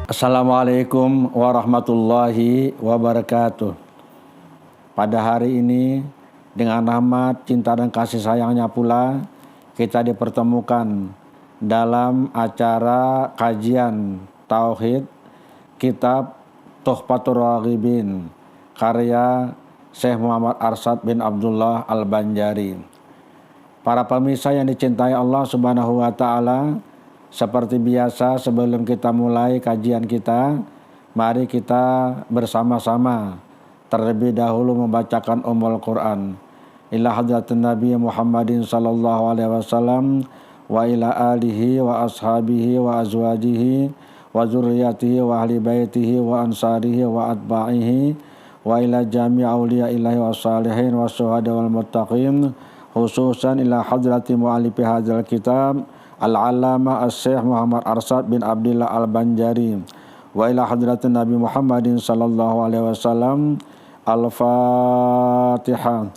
Assalamualaikum warahmatullahi wabarakatuh. Pada hari ini dengan rahmat, cinta dan kasih sayangnya pula kita dipertemukan dalam acara kajian Tauhid Kitab Tuhfatur Raghibin karya Syekh Muhammad Arsyad bin Abdullah Al-Banjari. Para pemirsa yang dicintai Allah Subhanahu wa Ta'ala, seperti biasa sebelum kita mulai kajian kita, mari kita bersama-sama terlebih dahulu membacakan Ummul Quran. Ila hadratin Nabi Muhammadin sallallahu alaihi wasallam wa ila alihi wa ashabihi wa azwajihi wa zurriyatihi wa ahli baitihi wa ansarihi wa atba'ihi wa ila jami' awliya ilahi wa salihin wa syuhada wal muttaqin, khususan ila hadrati mu'alifi hadzal kitab Al-Allamah Syekh Muhammad Arsyad bin Abdullah Al-Banjari wa ila hadratin Nabi Muhammadin sallallahu alaihi wasallam. Al-Fatihah.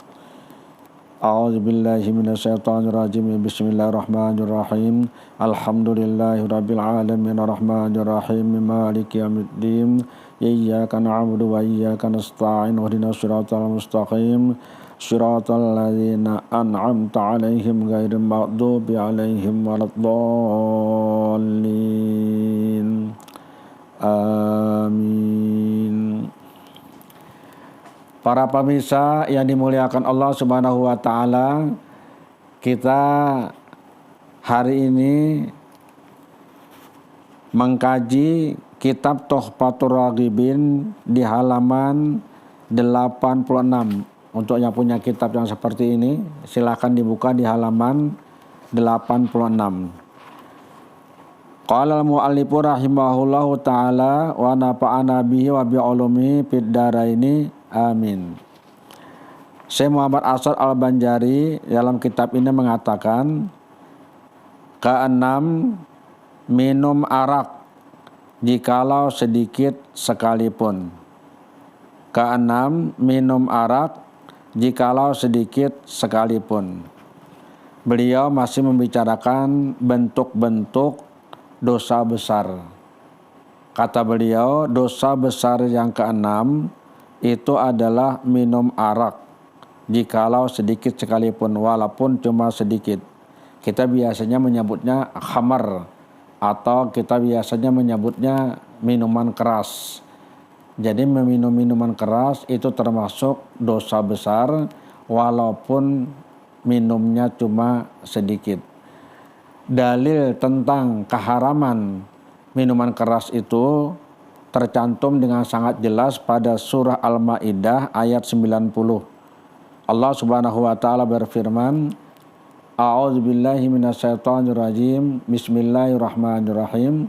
A'udzu billahi minasyaitonir rajim. Bismillahirrahmanirrahim. Alhamdulillahirabbil alamin arrahmanir rahim maliki yaumiddin. Iyyaka na'budu wa iyyaka nasta'in. Ihdinas siratal mustaqim. Shiratal ladzina an'amta 'alaihim ghairil maghdubi 'alaihim waladdallin. Amin. Para pemirsa yang dimuliakan Allah Subhanahu wa Ta'ala, kita hari ini mengkaji kitab Tuhfatur Raghibin di halaman 86. Untuk yang punya kitab yang seperti ini, silakan dibuka di halaman 86. Qala al-mu'allifu rahimahullahu ta'ala wa nafa'ana bihi wa bi'ulumihi fid dharaini amin. Syekh Muhammad Arsyad Al-Banjari dalam kitab ini mengatakan, keenam, minum arak jikalau sedikit sekalipun. Keenam, minum arak jikalau sedikit sekalipun. Beliau masih membicarakan bentuk-bentuk dosa besar. Kata beliau, dosa besar yang keenam itu adalah minum arak jikalau sedikit sekalipun, walaupun cuma sedikit. Kita biasanya menyebutnya khamar, atau kita biasanya menyebutnya minuman keras. Jadi meminum minuman keras itu termasuk dosa besar walaupun minumnya cuma sedikit. Dalil tentang keharaman minuman keras itu tercantum dengan sangat jelas pada surah Al-Maidah ayat 90. Allah Subhanahu wa Ta'ala berfirman, A'udzubillahi minasyaitonirrajim. Bismillahirrahmanirrahim.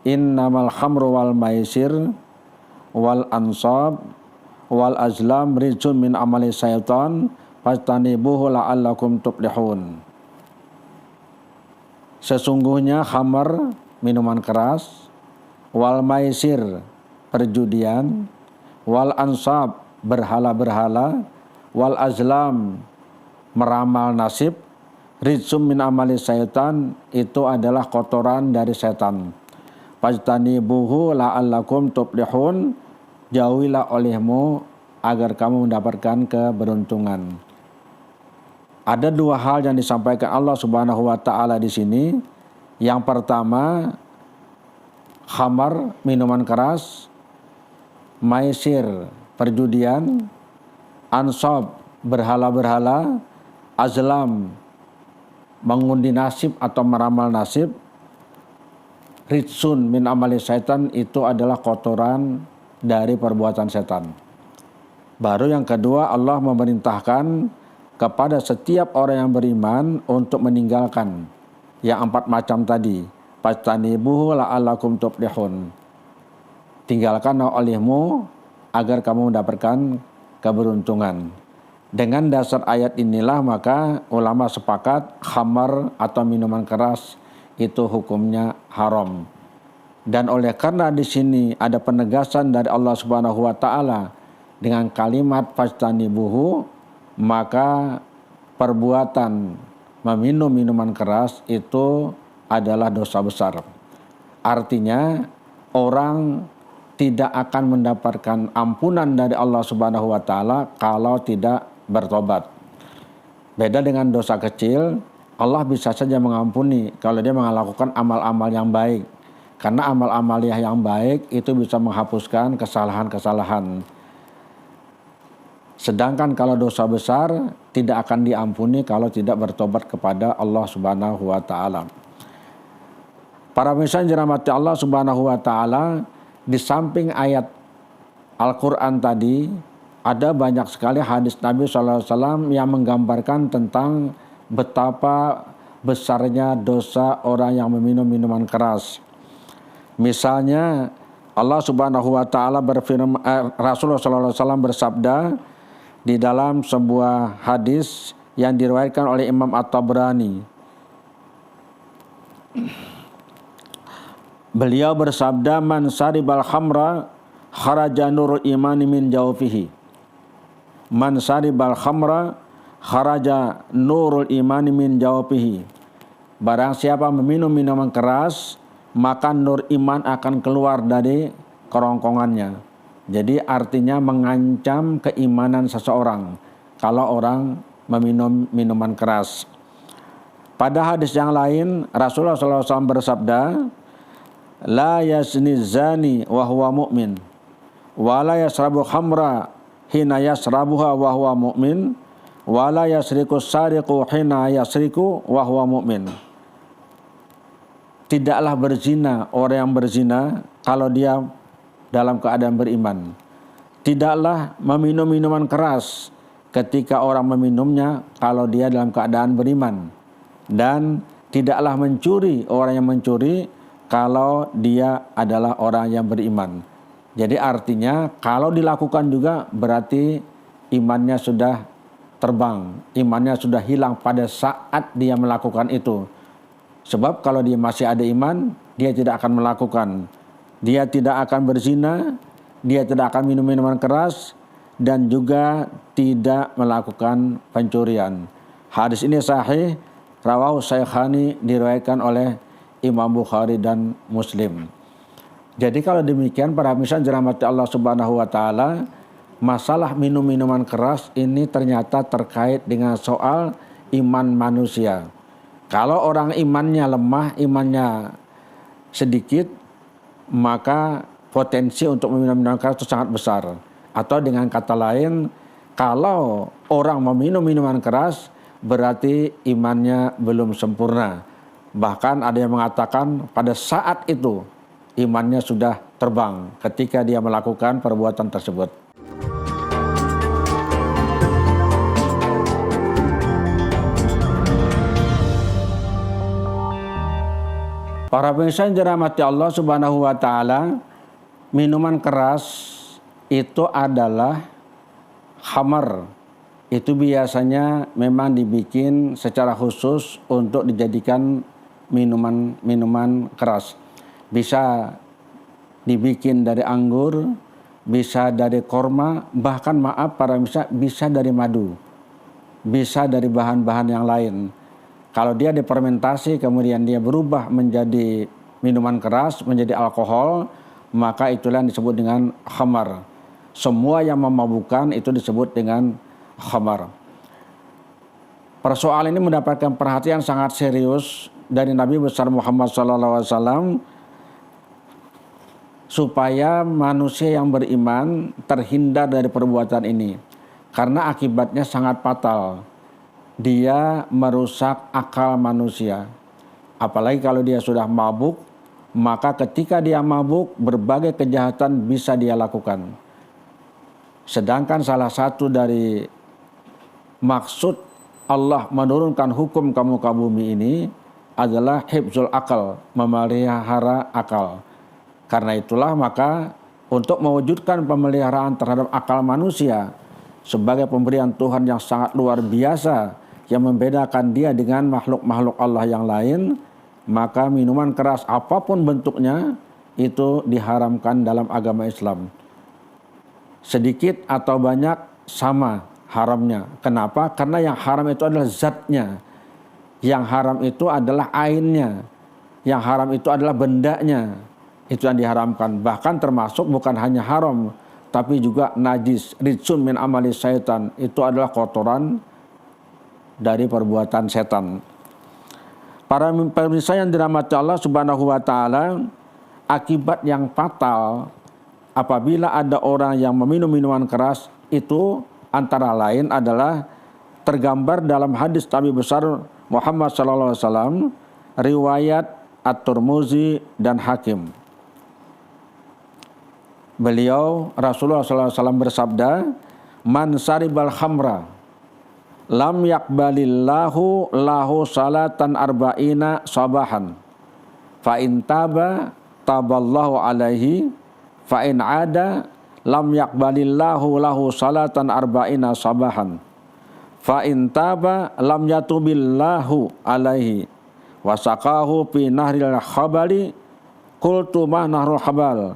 Innamal khamru wal maisir wal ansab wal azlam rijsun min amali syaitan fastanibuhu la'allakum tuflihun. Sesungguhnya khamar, minuman keras, wal maisir, perjudian, wal ansab, berhala-berhala, wal azlam, meramal nasib, rijsum min amali syaitan, itu adalah kotoran dari setan. Fastanibuhu la'allakum tuflihun, jauhilah olehmu agar kamu mendapatkan keberuntungan. Ada dua hal yang disampaikan Allah Subhanahu wa Ta'ala di sini. Yang pertama, khamar, minuman keras, maisir, perjudian, ansab, berhala-berhala, azlam, mengundi nasib atau meramal nasib, rijsun min amali syaitan, itu adalah kotoran dari perbuatan setan. Baru yang kedua, Allah memerintahkan kepada setiap orang yang beriman untuk meninggalkan yang empat macam tadi. Fastanibuhu la'allakum tuflihun. Tinggalkan olehmu agar kamu mendapatkan keberuntungan. Dengan dasar ayat inilah maka ulama sepakat khamar atau minuman keras itu hukumnya haram. Dan oleh karena di sini ada penegasan dari Allah Subhanahu wa Ta'ala dengan kalimat fastanibuhu, maka perbuatan meminum minuman keras itu adalah dosa besar. Artinya orang tidak akan mendapatkan ampunan dari Allah Subhanahu wa taala kalau tidak bertobat. Beda dengan dosa kecil, Allah bisa saja mengampuni kalau dia melakukan amal-amal yang baik. Karena amal-amal yang baik itu bisa menghapuskan kesalahan-kesalahan. Sedangkan kalau dosa besar tidak akan diampuni kalau tidak bertobat kepada Allah Subhanahu wa taala. Para pemirsa yang dirahmati Allah Subhanahu wa taala, di samping ayat Al-Qur'an tadi ada banyak sekali hadis Nabi SAW yang menggambarkan tentang betapa besarnya dosa orang yang meminum minuman keras. Misalnya Allah Subhanahu wa taala berfirman, Rasulullah SAW bersabda di dalam sebuah hadis yang diriwayatkan oleh Imam At-Tabrani. Beliau bersabda, man saribal khamra kharaja nurul imani min jawfihi. Man saribal khamra kharaja nurul imani min jawfihi. Barang siapa meminum minuman keras, maka nur iman akan keluar dari kerongkongannya. Jadi artinya mengancam keimanan seseorang kalau orang meminum minuman keras. Pada hadis yang lain, Rasulullah SAW bersabda, la yazni zani wa huwa mu'min, wa la yasrabu khamra hina yasrabuha wa huwa mu'min, wa la yasriku sariqu hina yasriku wa huwa mu'min. Tidaklah berzina orang yang berzina kalau dia dalam keadaan beriman. Tidaklah meminum minuman keras ketika orang meminumnya kalau dia dalam keadaan beriman. Dan tidaklah mencuri orang yang mencuri kalau dia adalah orang yang beriman. Jadi artinya kalau dilakukan juga berarti imannya sudah terbang, imannya sudah hilang pada saat dia melakukan itu. Sebab kalau dia masih ada iman, dia tidak akan melakukan. Dia tidak akan berzina, dia tidak akan minum minuman keras, dan juga tidak melakukan pencurian. Hadis ini sahih, rawahu Syakhani, diriwayatkan oleh Imam Bukhari dan Muslim. Jadi kalau demikian para pemirsa dirahmati Allah Subhanahu wa taala, masalah minum minuman keras ini ternyata terkait dengan soal iman manusia. Kalau orang imannya lemah, imannya sedikit, maka potensi untuk meminum minuman keras itu sangat besar. Atau dengan kata lain, kalau orang meminum minuman keras berarti imannya belum sempurna. Bahkan ada yang mengatakan pada saat itu imannya sudah terbang ketika dia melakukan perbuatan tersebut. Para pemirsa yang dirahmati Allah Subhanahu wa taala, minuman keras itu adalah khamar. Itu biasanya memang dibikin secara khusus untuk dijadikan minuman keras. Bisa dibikin dari anggur, bisa dari korma, bahkan para pemirsa bisa dari madu. Bisa dari bahan-bahan yang lain. Kalau dia difermentasi kemudian dia berubah menjadi minuman keras, menjadi alkohol, maka itulah yang disebut dengan khamar. Semua yang memabukkan itu disebut dengan khamar. Persoalan ini mendapatkan perhatian sangat serius dari Nabi besar Muhammad SAW supaya manusia yang beriman terhindar dari perbuatan ini. Karena akibatnya sangat fatal. Dia merusak akal manusia. Apalagi kalau dia sudah mabuk, maka ketika dia mabuk berbagai kejahatan bisa dia lakukan. Sedangkan salah satu dari maksud Allah menurunkan hukum ke muka bumi ini adalah hifzul akal, memelihara akal. Karena itulah maka untuk mewujudkan pemeliharaan terhadap akal manusia sebagai pemberian Tuhan yang sangat luar biasa yang membedakan dia dengan makhluk-makhluk Allah yang lain, maka minuman keras apapun bentuknya itu diharamkan dalam agama Islam. Sedikit atau banyak sama haramnya. Kenapa? Karena yang haram itu adalah zatnya. Yang haram itu adalah ainnya. Yang haram itu adalah bendanya. itu yang diharamkan. Bahkan termasuk bukan hanya haram, tapi juga najis, rijsun min amali syaitan, itu adalah kotoran dari perbuatan setan. Para pemirsa yang dirahmati Allah Subhanahu wa taala, akibat yang fatal apabila ada orang yang meminum minuman keras itu antara lain adalah tergambar dalam hadis Nabi besar Muhammad sallallahu alaihi wasallam, riwayat At-Tirmidzi dan Hakim. Beliau Rasulullah sallallahu alaihi wasallam bersabda, "Man saribal khamra lam yakbalillahu lahu salatan arba'ina sabahan. Fa in taba taballahu alaihi, fa in ada lam yakbalillahu lahu salatan arba'ina sabahan. Fa in taba lam yatubillahu alaihi wasaqahu fi nahril khabali, qultu ma nahrul khabal,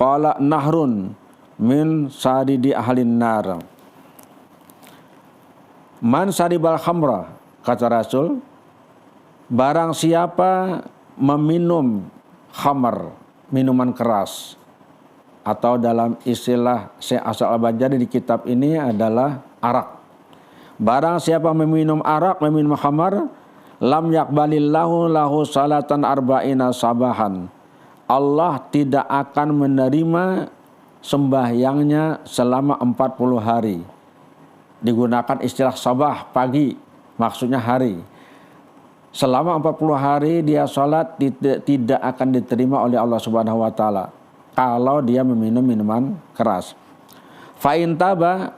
qala nahrun min sadidi ahlin nar." Man saribal khamra, kata Rasul, barang siapa meminum khamar, minuman keras, atau dalam istilah Syekh Asal Al-Banjari di kitab ini adalah arak. Barang siapa meminum arak, meminum khamar, lam yakbalillahu lahu salatan arba'ina sabahan. Allah tidak akan menerima sembahyangnya selama 40 hari. Digunakan istilah sabah, pagi, maksudnya hari. Selama 40 hari dia sholat tidak akan diterima oleh Allah Subhanahu wa taala kalau dia meminum minuman keras. Fa in taba,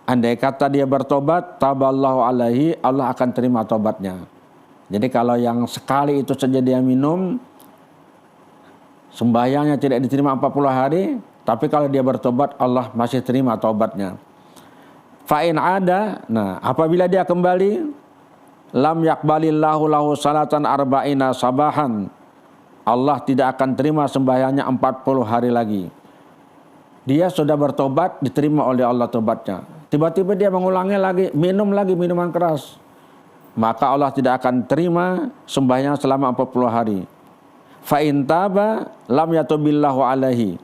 andai kata dia bertobat, taballahu alaihi, Allah akan terima tobatnya. Jadi kalau yang sekali itu saja dia minum, sembahyangnya tidak diterima 40 hari, tapi kalau dia bertobat Allah masih terima tobatnya. Fa in ada, nah apabila dia kembali, lam yakbalillahu lahu salatan arba'ina sabahan, Allah tidak akan terima sembahyangnya 40 hari lagi. Dia sudah bertobat, diterima oleh Allah tobatnya. Tiba-tiba dia mengulangi lagi minuman keras, maka Allah tidak akan terima sembahyang selama 40 hari. Fa in taba lam yatubillahu alaihi,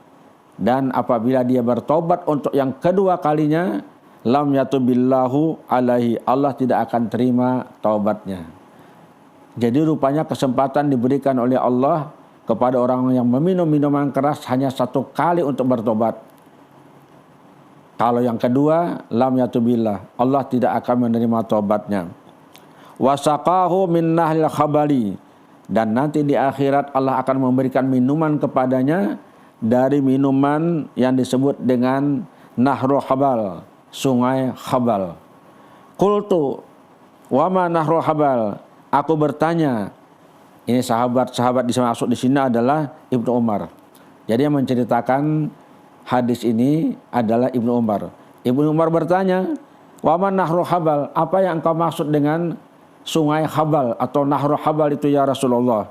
dan apabila dia bertobat untuk yang kedua kalinya, lam yatubillahu alaihi, Allah tidak akan terima taubatnya. Jadi rupanya kesempatan diberikan oleh Allah kepada orang yang meminum minuman keras hanya satu kali untuk bertobat. Kalau yang kedua, lam yatubillah, Allah tidak akan menerima taubatnya. Wasaqahu min nahlil khabali, dan nanti di akhirat Allah akan memberikan minuman kepadanya dari minuman yang disebut dengan nahrul khabal, sungai Khabal. Qultu wa ma nahrul Khabal, aku bertanya. Ini sahabat-sahabat dimasuk di sini adalah Ibnu Umar. Jadi yang menceritakan hadis ini adalah Ibnu Umar. Ibnu Umar bertanya, wa ma nahrul Khabal, apa yang engkau maksud dengan sungai Khabal atau nahrul Khabal itu ya Rasulullah,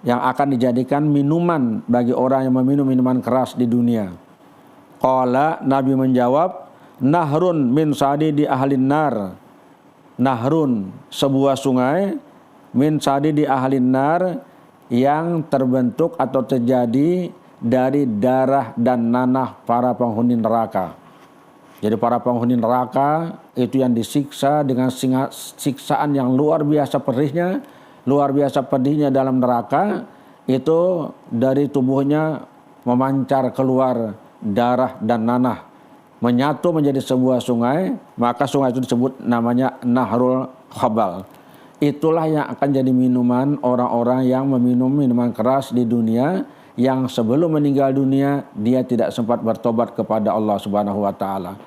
yang akan dijadikan minuman bagi orang yang meminum minuman keras di dunia. Qala, Nabi menjawab, nahrun min sadidi ahlin nar. Nahrun, sebuah sungai, min sadidi ahlin nar, yang terbentuk atau terjadi dari darah dan nanah para penghuni neraka. Jadi para penghuni neraka itu yang disiksa dengan siksaan yang luar biasa pedihnya dalam neraka, itu dari tubuhnya memancar keluar darah dan nanah, menyatu menjadi sebuah sungai, maka sungai itu disebut namanya Nahrul Khabal. Itulah yang akan jadi minuman orang-orang yang meminum minuman keras di dunia, yang sebelum meninggal dunia dia tidak sempat bertobat kepada Allah Subhanahu wa taala.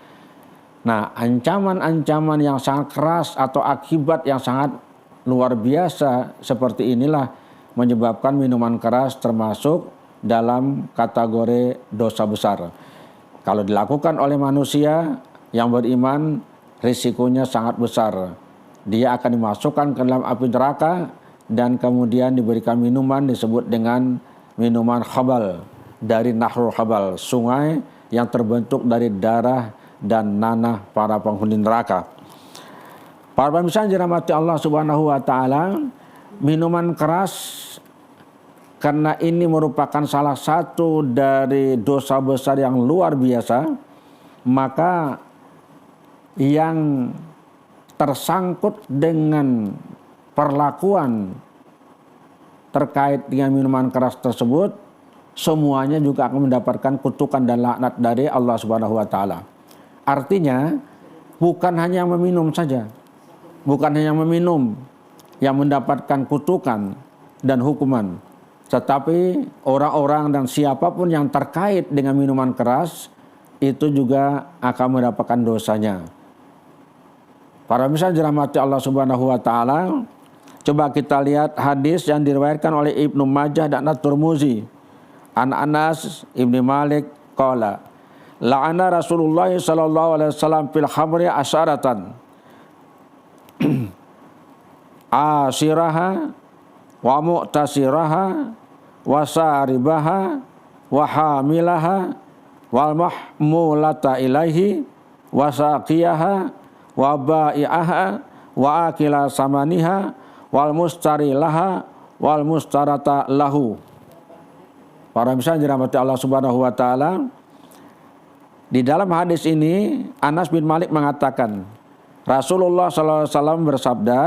Nah, ancaman-ancaman yang sangat keras atau akibat yang sangat luar biasa seperti inilah menyebabkan minuman keras termasuk dalam kategori dosa besar. Kalau dilakukan oleh manusia yang beriman, risikonya sangat besar. Dia akan dimasukkan ke dalam api neraka dan kemudian diberikan minuman disebut dengan minuman khabal, dari Nahrul Khabal, sungai yang terbentuk dari darah dan nanah para penghuni neraka. Para pemirsa yang dirahmati Allah Subhanahu wa taala, minuman keras karena ini merupakan salah satu dari dosa besar yang luar biasa, maka yang tersangkut dengan perlakuan terkait dengan minuman keras tersebut semuanya juga akan mendapatkan kutukan dan laknat dari Allah Subhanahu wa taala. Artinya bukan hanya meminum saja, bukan hanya meminum yang mendapatkan kutukan dan hukuman, tetapi orang-orang dan siapapun yang terkait dengan minuman keras itu juga akan mendapatkan dosanya. Para pemirsa dirahmati Allah Subhanahu wa taala, coba kita lihat hadis yang diriwayatkan oleh Ibnu Majah dan At-Tirmidzi. An Anas Ibnu Malik qala, la'ana Rasulullah sallallahu alaihi wasallam fil khamri asyaratan. Asiraha wa mu'tasiraha wa saribaha wa hamilaha wal mahmulata ilaihi wa saqiyaha wa ba'i'aha wa akila samaniha wal mustari laha wal mustarata lahu. Para pemirsa dirahmati Allah Subhanahu wa taala, di dalam hadis ini Anas bin Malik mengatakan Rasulullah sallallahu alaihi wasallam bersabda,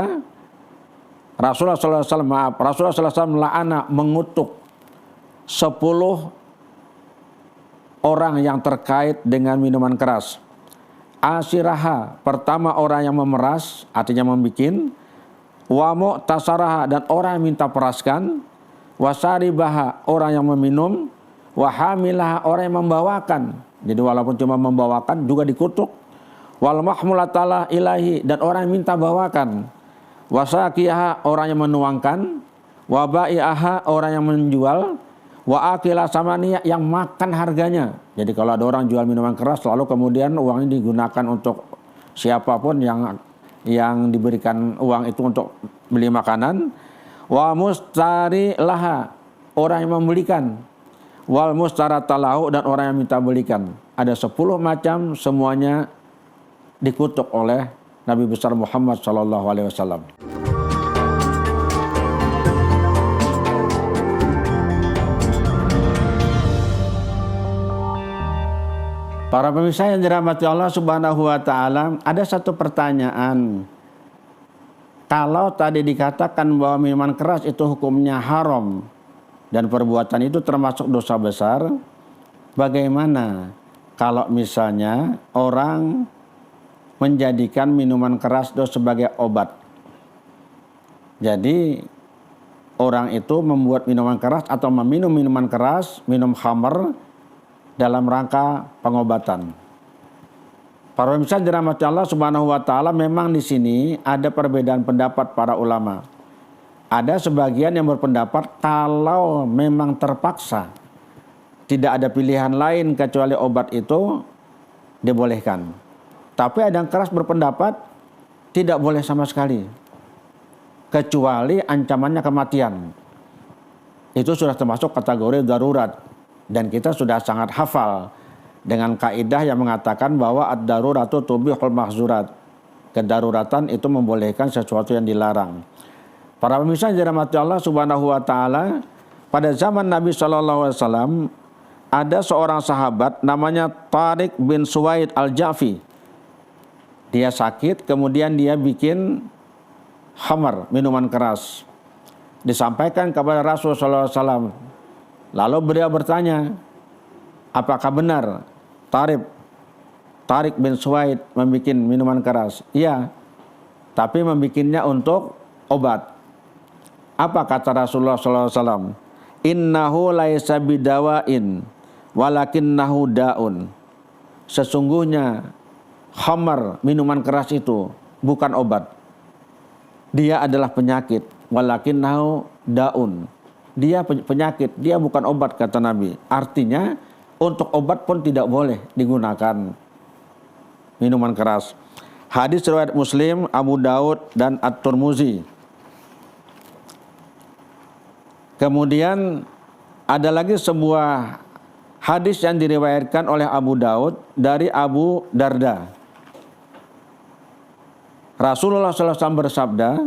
Rasulullah sallallahu alaihi wasallam la'ana, mengutuk 10 orang yang terkait dengan minuman keras. Asiraha, pertama orang yang memeras, artinya membikin. Wa mu'tasaraha, dan orang yang minta peraskan. Wasaribaha, orang yang meminum. Wa hamilaha, orang yang membawakan. Jadi walaupun cuma membawakan juga dikutuk. Wal mahmulatala ilahi, dan orang yang minta bawakan. Wasaqiyaha, orang yang menuangkan. Wa ba'i'aha, orang yang menjual. Wa akila samaniya, yang makan harganya. Jadi kalau ada orang jual minuman keras lalu kemudian uangnya digunakan untuk siapapun yang diberikan uang itu untuk beli makanan. Wa mustari laha, orang yang membelikan. Wal mustarata lahu, dan orang yang minta belikan. Ada 10 macam, semuanya dikutuk oleh Nabi besar Muhammad sallallahu alaihi wasallam. Para pemirsa yang dirahmati Allah Subhanahu wa taala, ada satu pertanyaan. Kalau tadi dikatakan bahwa minuman keras itu hukumnya haram dan perbuatan itu termasuk dosa besar, bagaimana kalau misalnya orang menjadikan minuman keras itu sebagai obat? Jadi orang itu membuat minuman keras atau meminum minuman keras, minum khamr dalam rangka pengobatan. Para pemirsa dirahmati Allah Subhanahu wa taala, memang di sini ada perbedaan pendapat para ulama. Ada sebagian yang berpendapat kalau memang terpaksa tidak ada pilihan lain kecuali obat itu dibolehkan. Tapi ada yang keras berpendapat tidak boleh sama sekali, kecuali ancamannya kematian. Itu sudah termasuk kategori darurat. Dan kita sudah sangat hafal dengan kaidah yang mengatakan bahwa ad-daruratu tubihul mahzurat. Kedaruratan itu membolehkan sesuatu yang dilarang. Para pemirsa yang dirahmati Allah Subhanahu wa taala, pada zaman Nabi sallallahu alaihi wasallam ada seorang sahabat namanya Tariq bin Suwaid al-Ja'fi. Dia sakit, kemudian dia bikin khamar, minuman keras. Disampaikan kepada Rasul sallallahu alaihi wasallam. Lalu beliau bertanya, apakah benar Tariq bin Suwaid membuat minuman keras? Iya, tapi membuatnya untuk obat. Apa kata Rasulullah SAW? Innahu laisa bidawain walakinnahu daun. Sesungguhnya khamar, minuman keras itu bukan obat. Dia adalah penyakit. Walakinnahu daun. Dia penyakit, dia bukan obat, kata Nabi. Artinya untuk obat pun tidak boleh digunakan minuman keras. Hadis riwayat Muslim, Abu Daud dan At-Tirmidzi. Kemudian ada lagi sebuah hadis yang diriwayatkan oleh Abu Daud dari Abu Darda. Rasulullah SAW bersabda,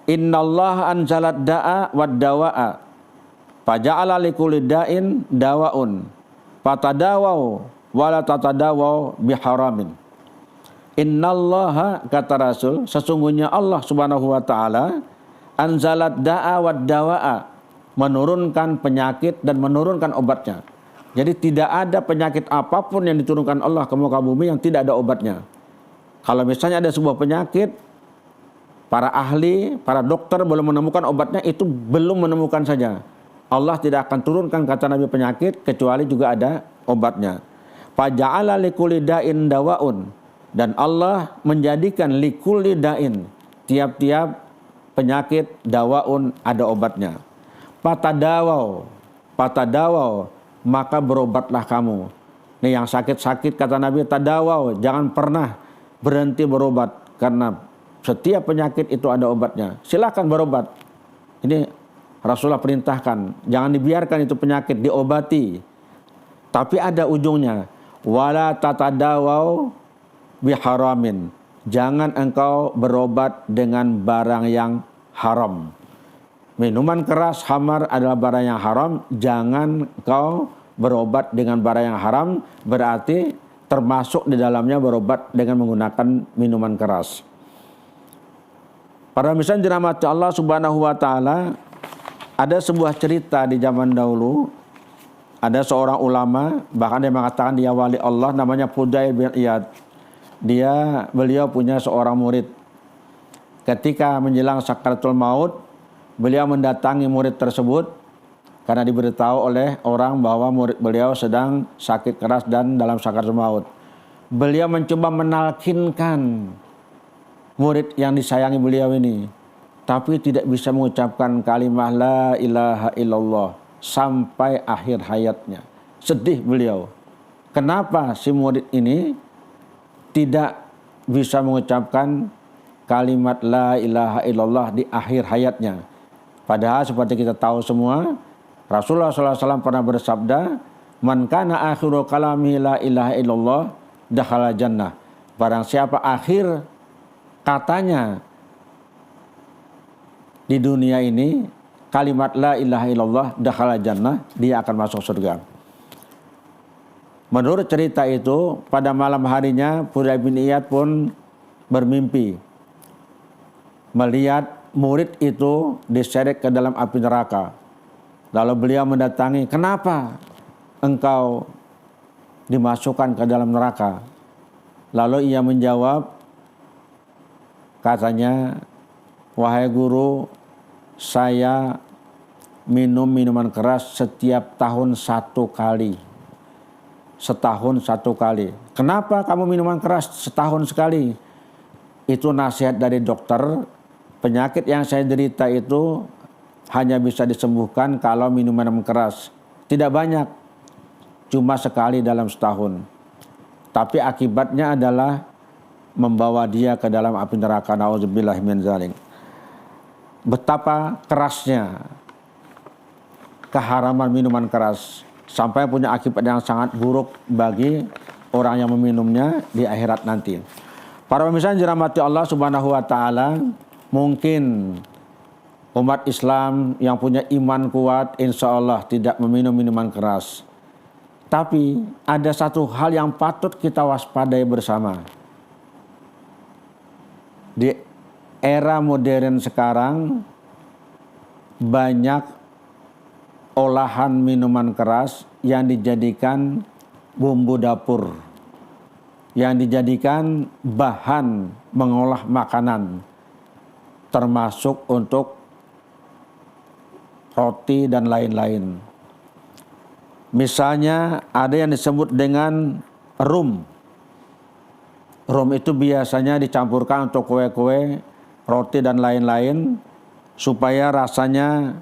Innallaha anzalat da'a wad dawa'a Faja'ala likulli da'in dawaun fatadawau wala tatadawau biharamin. Innallaha, kata Rasul, sesungguhnya Allah Subhanahu wa taala anzalat da'a wad dawa'a, menurunkan penyakit dan menurunkan obatnya. Jadi tidak ada penyakit apapun yang diturunkan Allah ke muka bumi yang tidak ada obatnya. Kalau misalnya ada sebuah penyakit, para ahli, para dokter belum menemukan obatnya, itu belum menemukan saja. Allah tidak akan turunkan, kata Nabi, penyakit kecuali juga ada obatnya. Faja'ala likulli da'in dawaun, dan Allah menjadikan likulli da'in, tiap-tiap penyakit dawaun ada obatnya. Patadawau, maka berobatlah kamu. Nih yang sakit-sakit, kata Nabi, tadawau, jangan pernah berhenti berobat, karena setiap penyakit itu ada obatnya. Silakan berobat. Ini Rasulullah perintahkan, jangan dibiarkan itu penyakit, diobati. Tapi ada ujungnya, wala tatadawau biharamin, jangan engkau berobat dengan barang yang haram. Minuman keras, khamar adalah barang yang haram, jangan engkau berobat dengan barang yang haram, berarti termasuk di dalamnya berobat dengan menggunakan minuman keras. Para misalnya dirahmati Allah Subhanahu wa taala, ada sebuah cerita di zaman dahulu, ada seorang ulama, bahkan dia mengatakan dia wali Allah, namanya Fudail bin Iyad. Beliau punya seorang murid. Ketika menjelang sakaratul maut, beliau mendatangi murid tersebut karena diberitahu oleh orang bahwa murid beliau sedang sakit keras dan dalam sakaratul maut. Beliau mencoba menalkinkan murid yang disayangi beliau ini, tapi tidak bisa mengucapkan kalimat la ilaha illallah sampai akhir hayatnya. Sedih beliau. Kenapa si murid ini tidak bisa mengucapkan kalimat la ilaha illallah di akhir hayatnya? Padahal seperti kita tahu semua, Rasulullah SAW pernah bersabda, man kana akhiru kalami la ilaha illallah dakhala jannah. Barang siapa akhir katanya di dunia ini kalimat la ilaha illallah dakhala jannah, dia akan masuk surga. Menurut cerita itu, pada malam harinya Fudail bin Iyad pun bermimpi melihat murid itu diseret ke dalam api neraka. Lalu beliau mendatangi, kenapa engkau dimasukkan ke dalam neraka? Lalu ia menjawab, katanya, wahai guru, saya minum minuman keras setiap tahun 1 kali. Setahun 1 kali. Kenapa kamu minuman keras setahun sekali? Itu nasihat dari dokter. Penyakit yang saya derita itu hanya bisa disembuhkan kalau minuman keras. Tidak banyak, cuma sekali dalam setahun. Tapi akibatnya adalah membawa dia ke dalam api neraka. Nauzubillah min dzalik. Betapa kerasnya keharaman minuman keras, sampai punya akibat yang sangat buruk bagi orang yang meminumnya di akhirat nanti. Para pemirsa yang dirahmati Allah Subhanahu wa taala, mungkin umat Islam yang punya iman kuat insya Allah tidak meminum minuman keras. Tapi ada satu hal yang patut kita waspadai bersama. Di era modern sekarang banyak olahan minuman keras yang dijadikan bumbu dapur, yang dijadikan bahan mengolah makanan, termasuk untuk roti dan lain-lain. Misalnya ada yang disebut dengan rum. Rum itu biasanya dicampurkan untuk kue-kue, roti dan lain-lain supaya rasanya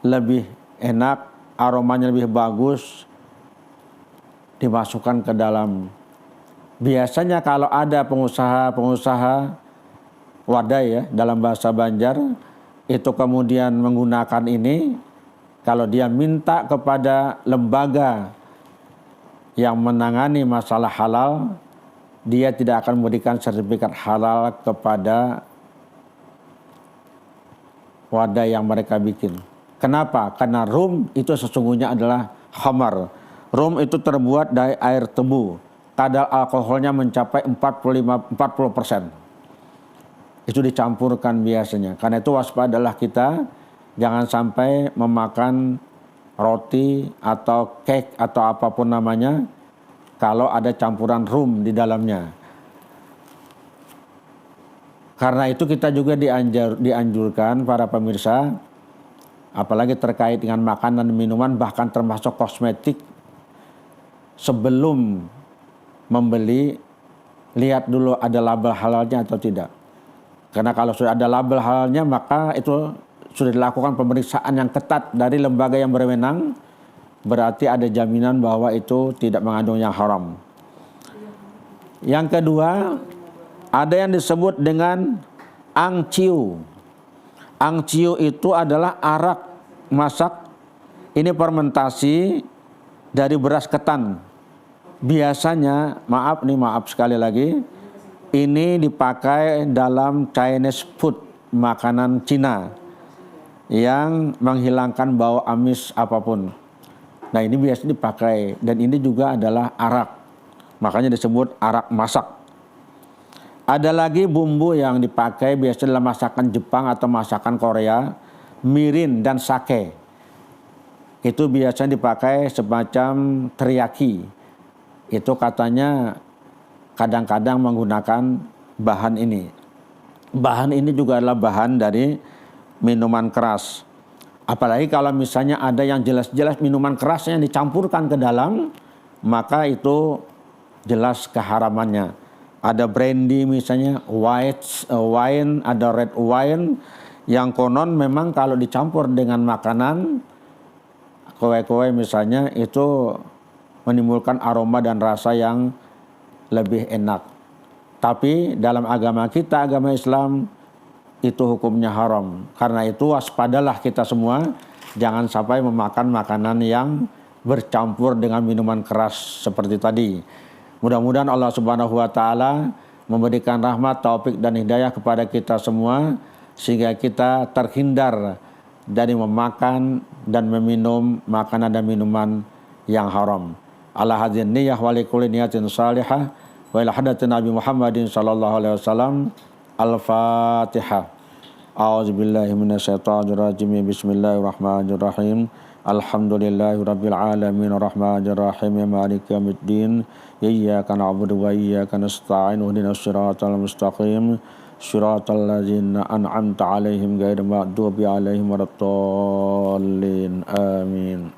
lebih enak, aromanya lebih bagus, dimasukkan ke dalam. Biasanya kalau ada pengusaha wadai ya dalam bahasa Banjar, itu kemudian menggunakan ini, kalau dia minta kepada lembaga yang menangani masalah halal, dia tidak akan memberikan sertifikat halal kepada wadai yang mereka bikin. Kenapa? Karena rum itu sesungguhnya adalah khamar. Rum itu terbuat dari air tebu. Kadar alkoholnya mencapai 40%. Itu dicampurkan biasanya. Karena itu waspadalah kita, jangan sampai memakan roti atau cake atau apapun namanya kalau ada campuran rum di dalamnya. Karena itu kita juga dianjurkan para pemirsa, apalagi terkait dengan makanan dan minuman, bahkan termasuk kosmetik, sebelum membeli, lihat dulu ada label halalnya atau tidak. Karena kalau sudah ada label halalnya, maka itu sudah dilakukan pemeriksaan yang ketat dari lembaga yang berwenang, berarti ada jaminan bahwa itu tidak mengandung yang haram. Yang kedua, ada yang disebut dengan angciu. Angciu itu adalah arak masak. Ini fermentasi dari beras ketan. Biasanya, maaf sekali lagi, ini dipakai dalam Chinese food, makanan Cina yang menghilangkan bau amis apapun. Nah, ini biasa dipakai, dan ini juga adalah arak. Makanya disebut arak masak. Ada lagi bumbu yang dipakai biasanya dalam masakan Jepang atau masakan Korea, mirin dan sake. Itu biasanya dipakai semacam teriyaki. Itu katanya kadang-kadang menggunakan bahan ini. Bahan ini juga adalah bahan dari minuman keras. Apalagi kalau misalnya ada yang jelas-jelas minuman kerasnya yang dicampurkan ke dalam, maka itu jelas keharamannya. Ada brandy misalnya, white wine, ada red wine, yang konon memang kalau dicampur dengan makanan, kue-kue misalnya, itu menimbulkan aroma dan rasa yang lebih enak. Tapi dalam agama kita, agama Islam, itu hukumnya haram. Karena itu waspadalah kita semua, jangan sampai memakan makanan yang bercampur dengan minuman keras seperti tadi. Mudah-mudahan Allah Subhanahu wa taala memberikan rahmat, taufik dan hidayah kepada kita semua, sehingga kita terhindar dari memakan dan meminum makanan dan minuman yang haram. Ala hadzin niyah wa likulli niyatin salihah wa ila hadratin Nabi Muhammadin sallallahu alaihi wasallam. Al-Fatihah. A'udzubillahi minasyaitonir rajim. Bismillahirrahmanirrahim. Alhamdulillahirabbil alamin arrahmanir rahim maliki yaumiddin. Iyyaka na'budu wa iyyaka nasta'in ihdinas siratal mustaqim. Shiratal ladzina an'amta 'alaihim ghairil maghdubi 'alaihim waladdallin. Amin.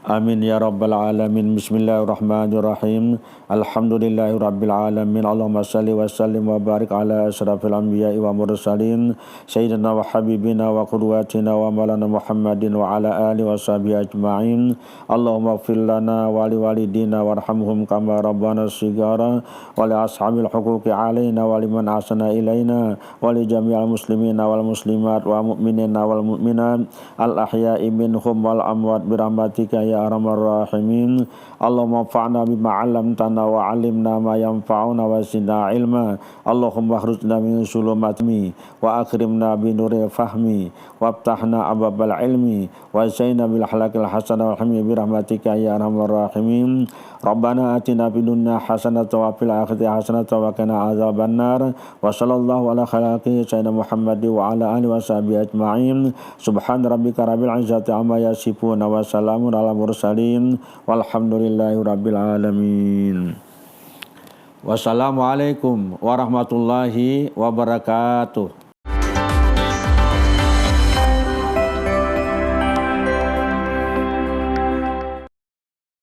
Amin ya rabbal alamin. Bismillahirrahmanirrahim. Alhamdulillahi rabbil alamin. Allahumma salli wa sallim wa barik ala asrafil anbiya'i wa mursalin sayyidina wa habibina wa qudwatina wa maulana Muhammadin wa ala alihi wa sahbihi ajma'in. Allahumma ighfir lana wa li walidina warhamhum kama rabbana shighara wa li ashabil huquqi alaina wa liman ahsana ilaina wa li jami'il muslimina wal muslimat wa mu'minina wal mu'minat al ahya'i minhum wal amwat bi rahmatika ya arhamar rahimin. Allahumma fa'na bima 'allamtana wa 'allimna ma yanfa'una wa zidna ilma. Allahumma akhrujna min sulumatmi wa akrimna bi nuril fahmi waftahna ababal ilmi wa zaina bil akhlaqil hasanah wal hilmi bi rahmatika ya arhamar rahimin. Rabbana atina fid dunya hasanatan wa fil akhirati hasanatan wa qina adzabannar. Wa sallallahu ala khalaqi sayyidina Muhammad wa ala alihi wa sahbihi ajma'in. Subhan rabbika rabbil izzati amma yasifun wa salamun ala mursalin walhamdulillahi rabbil alamin. Wassalamualaikum warahmatullahi wabarakatuh.